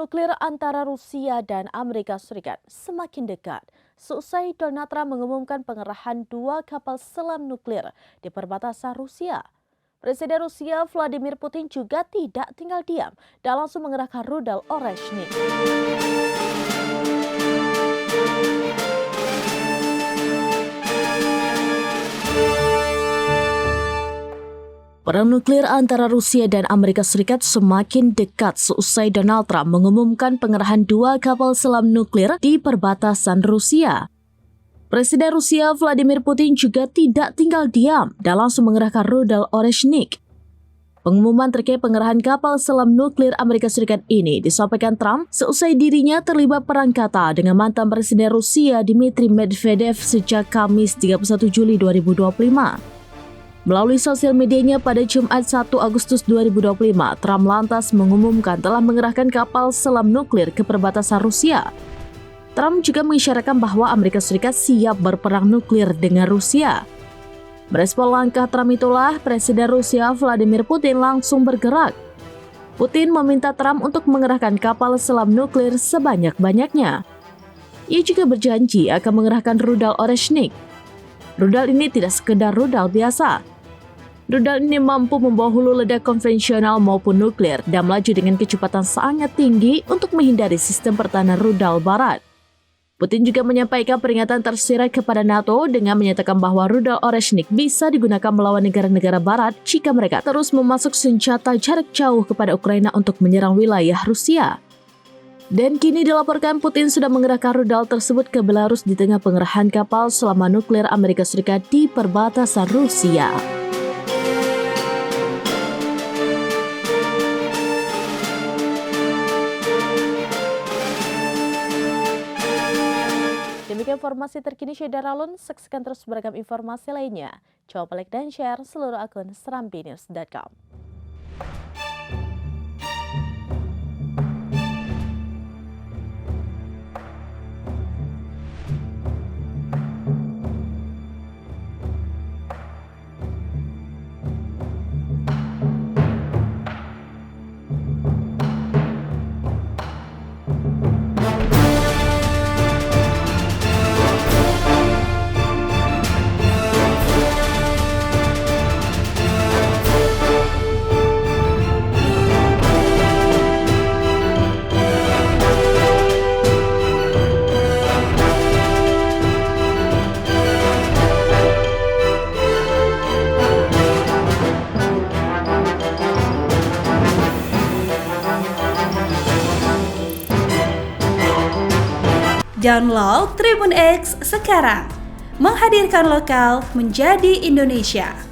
nuklir antara Rusia dan Amerika Serikat semakin dekat. Seusai Donald Trump mengumumkan pengerahan 2 kapal selam nuklir di perbatasan Rusia. Presiden Rusia Vladimir Putin juga tidak tinggal diam dan langsung mengerahkan rudal Oreshnik. Perang nuklir antara Rusia dan Amerika Serikat semakin dekat seusai Donald Trump mengumumkan pengerahan 2 kapal selam nuklir di perbatasan Rusia. Presiden Rusia Vladimir Putin juga tidak tinggal diam dan langsung mengerahkan rudal Oreshnik. Pengumuman terkait pengerahan kapal selam nuklir Amerika Serikat ini disampaikan Trump seusai dirinya terlibat perang kata dengan mantan Presiden Rusia Dmitry Medvedev sejak Kamis 31 Juli 2025. Melalui sosial medianya pada Jumat 1 Agustus 2025, Trump lantas mengumumkan telah mengerahkan kapal selam nuklir ke perbatasan Rusia. Trump juga mengisyaratkan bahwa Amerika Serikat siap berperang nuklir dengan Rusia. Merespon langkah Trump itulah, Presiden Rusia Vladimir Putin langsung bergerak. Putin meminta Trump untuk mengerahkan kapal selam nuklir sebanyak-banyaknya. Ia juga berjanji akan mengerahkan rudal Oreshnik. Rudal ini tidak sekedar rudal biasa. Rudal ini mampu membawa hulu ledak konvensional maupun nuklir dan melaju dengan kecepatan sangat tinggi untuk menghindari sistem pertahanan rudal barat. Putin juga menyampaikan peringatan tersirat kepada NATO dengan menyatakan bahwa rudal Oreshnik bisa digunakan melawan negara-negara barat jika mereka terus memasuk senjata jarak jauh kepada Ukraina untuk menyerang wilayah Rusia. Dan kini dilaporkan Putin sudah mengerahkan rudal tersebut ke Belarus di tengah pengerahan kapal selam nuklir Amerika Serikat di perbatasan Rusia. Demikian informasi terkini Syedara Alun, saksikan terus beragam informasi lainnya. Coba like dan share seluruh akun serambinews.com. Download Tribun X sekarang, menghadirkan lokal menjadi Indonesia.